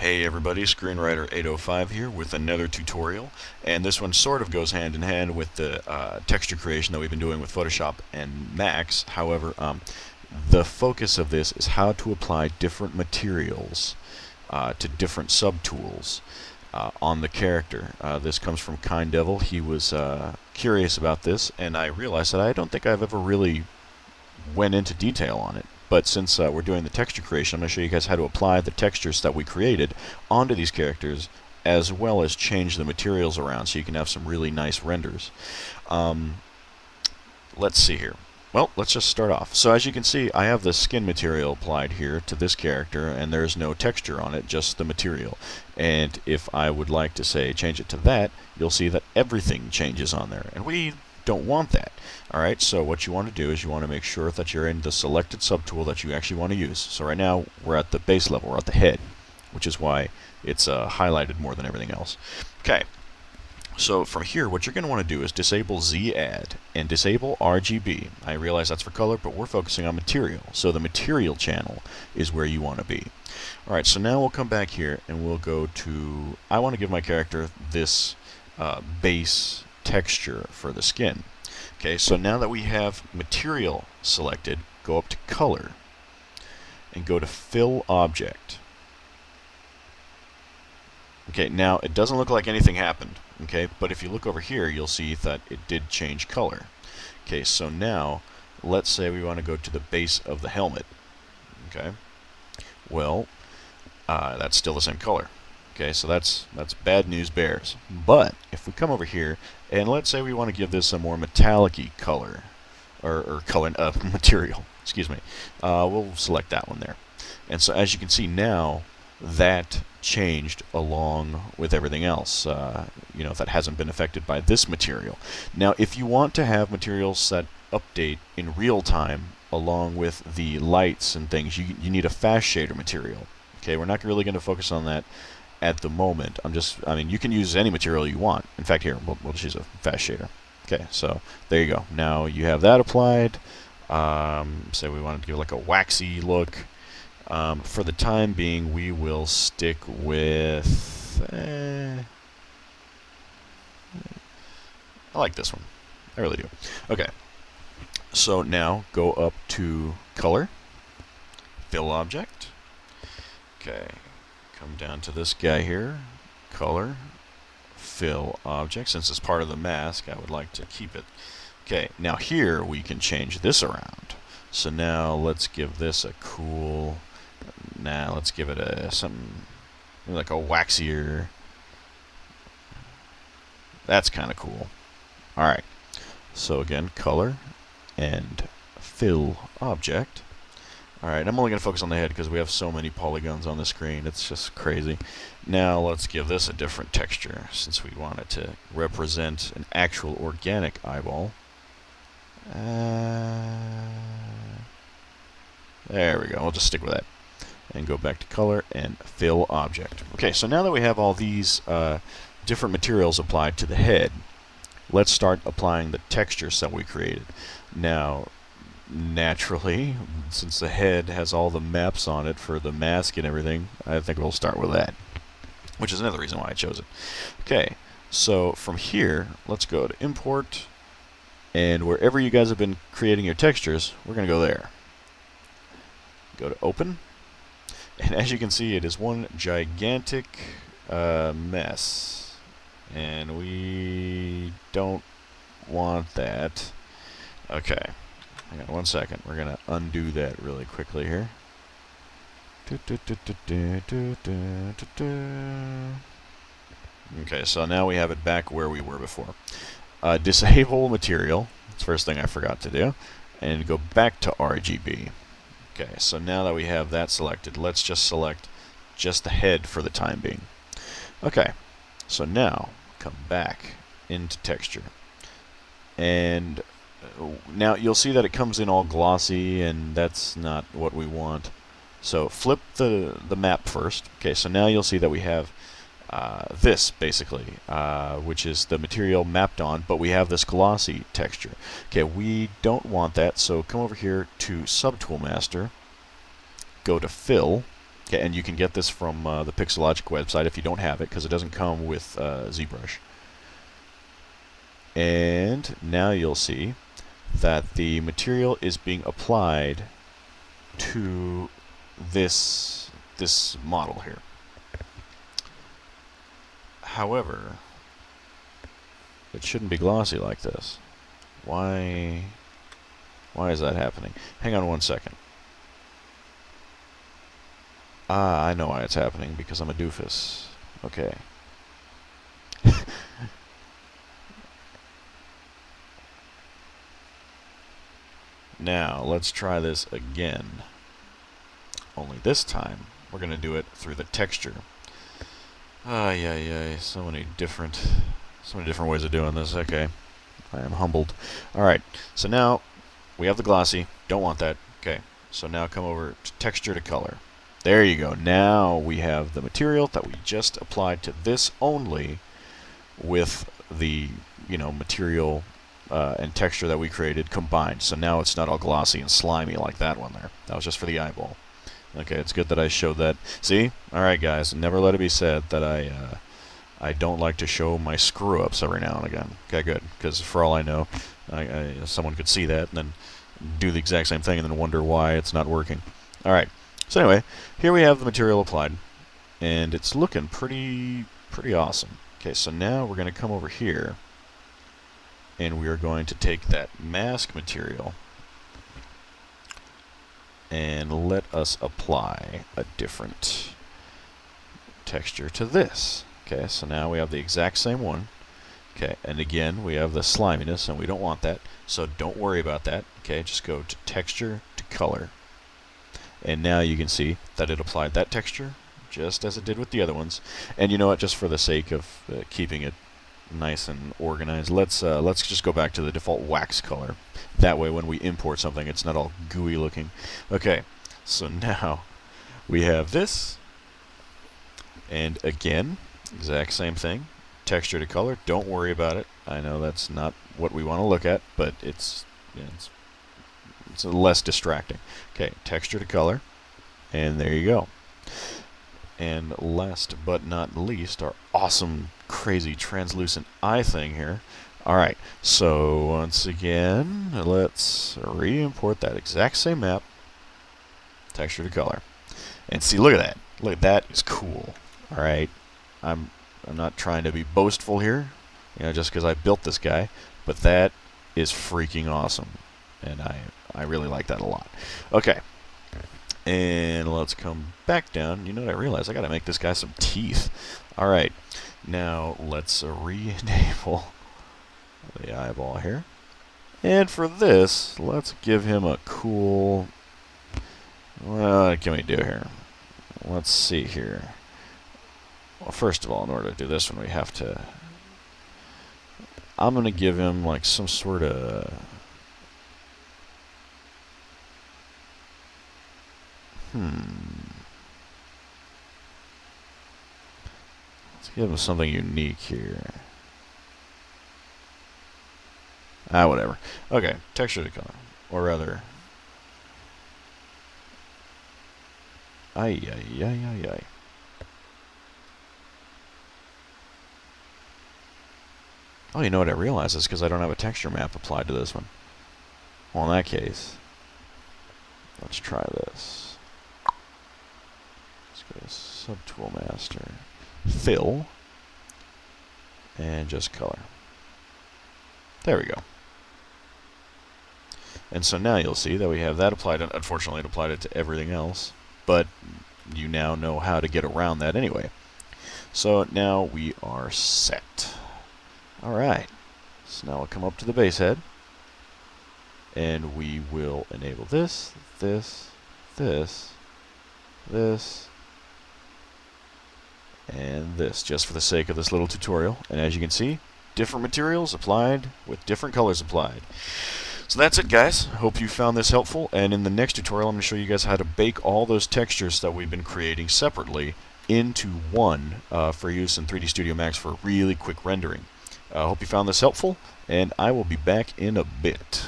Hey everybody, Screenwriter 805 here with another tutorial, and this one sort of goes hand in hand with the texture creation that we've been doing with Photoshop and Max. However, the focus of this is how to apply different materials to different subtools on the character. This comes from Kind Devil. He was curious about this, and I realized that I don't think I've ever really went into detail on it. But since we're doing the texture creation, I'm going to show you guys how to apply the textures that we created onto these characters, as well as change the materials around so you can have some really nice renders. Let's see here. Well, let's just start off. So as you can see, I have the skin material applied here to this character, and there's no texture on it, just the material. And if I would like to, say, change it to that, you'll see that everything changes on there. And we don't want that. Alright, so what you want to do is you want to make sure that you're in the selected subtool that you actually want to use. So right now, we're at the base level, we're at the head, which is why it's highlighted more than everything else. Okay. So from here, what you're going to want to do is disable Z-Add and disable RGB. I realize that's for color, but we're focusing on material. So the material channel is where you want to be. Alright, so now we'll come back here and we'll go to, I want to give my character this base texture for the skin. Okay, so now that we have material selected, go up to color and go to fill object. Okay, now it doesn't look like anything happened, okay, but if you look over here, you'll see that it did change color. Okay, so now let's say we want to go to the base of the helmet. Okay, well, that's still the same color. Okay, so that's bad news bears. But if we come over here and let's say we want to give this a more metallic-y color, or color material, excuse me, we'll select that one there. And so as you can see now, that changed along with everything else. You know, that hasn't been affected by this material. Now, if you want to have materials that update in real time along with the lights and things, you need a fast shader material. Okay, we're not really going to focus on that at the moment. I mean, you can use any material you want. In fact, here, we'll just use a fast shader. Okay, so there you go. Now you have that applied. Say we wanted to give like a waxy look. For the time being, we will stick with... I like this one. I really do. Okay, so now go up to color, fill object. Okay. Come down to this guy here, color, fill object. Since it's part of the mask, I would like to keep it. Okay, now here we can change this around. So now let's give this a cool, let's give it a something like a waxier. That's kind of cool. Alright, so again, color and fill object. Alright, I'm only going to focus on the head because we have so many polygons on the screen. It's just crazy. Now let's give this a different texture since we want it to represent an actual organic eyeball. There we go. I'll just stick with that. And go back to color and fill object. Okay, so now that we have all these different materials applied to the head, let's start applying the textures that we created. Now, naturally, since the head has all the maps on it for the mask and everything, I think we'll start with that, which is another reason why I chose it. Okay, so from here, let's go to import, and wherever you guys have been creating your textures, we're going to go there. Go to open, and as you can see, it is one gigantic mess, and we don't want that. Okay. Hang on 1 second. We're going to undo that really quickly here. Okay, so now we have it back where we were before. Disable material. That's the first thing I forgot to do. And go back to RGB. Okay, so now that we have that selected, let's just select just the head for the time being. Okay, so now come back into texture. And now you'll see that it comes in all glossy, and that's not what we want. So flip the map first. Okay, so now you'll see that we have this basically, which is the material mapped on, but we have this glossy texture. Okay, we don't want that, so come over here to Subtool Master, go to Fill, Okay, and you can get this from the Pixelogic website if you don't have it, because it doesn't come with ZBrush. And now you'll see that the material is being applied to this model here. However, it shouldn't be glossy like this. Why is that happening? Hang on one second. Ah, I know why it's happening, because I'm a doofus. Okay. Now, let's try this again. Only this time, we're going to do it through the texture. So many different ways of doing this. Okay. I am humbled. Alright, so now we have the glossy. Don't want that. Okay, so now come over to texture to color. There you go. Now we have the material that we just applied to this only with the, material and texture that we created combined. So now it's not all glossy and slimy like that one there. That was just for the eyeball. Okay, it's good that I showed that. See? Alright, guys, never let it be said that I don't like to show my screw-ups every now and again. Okay, good, because for all I know, someone could see that and then do the exact same thing and then wonder why it's not working. Alright, so anyway, here we have the material applied, and it's looking pretty awesome. Okay, so now we're going to come over here, and we are going to take that mask material and let us apply a different texture to this. Okay, so now we have the exact same one. Okay, and again, we have the sliminess, and we don't want that, so don't worry about that. Okay, just go to texture to color. And now you can see that it applied that texture just as it did with the other ones. And you know what, just for the sake of keeping it nice and organized, let's just go back to the default wax color. That way when we import something, it's not all gooey looking. Okay, so now we have this, and again, exact same thing, texture to color. Don't worry about it. I know that's not what we want to look at, but it's less distracting. Okay, texture to color, and there you go. And last but not least, our awesome, crazy, translucent eye thing here. Alright, so once again, let's re-import that exact same map, texture to color. And see, look at that. Look, that is cool. Alright, I'm not trying to be boastful here, just because I built this guy, but that is freaking awesome. And I really like that a lot. Okay. And let's come back down. You know what I realized? I gotta make this guy some teeth. Alright. Now let's re-enable the eyeball here. And for this, let's give him a cool... What can we do here? Let's see here. Well, first of all, in order to do this one, we have to... I'm gonna give him like some sort of... Let's give him something unique here. Whatever. Okay, texture to color. Or rather... Ay. Oh, you know what I realized is because I don't have a texture map applied to this one. Well, in that case, let's try this. Let's go to Subtool Master, Fill, and just color. There we go. And so now you'll see that we have that applied. Unfortunately, it applied it to everything else, but you now know how to get around that anyway. So now we are set. Alright, so now we'll come up to the base head, and we will enable this, and this, just for the sake of this little tutorial. And as you can see, different materials applied with different colors applied. So that's it, guys. Hope you found this helpful, and in the next tutorial I'm going to show you guys how to bake all those textures that we've been creating separately into one for use in 3D Studio Max for really quick rendering. I hope you found this helpful, and I will be back in a bit.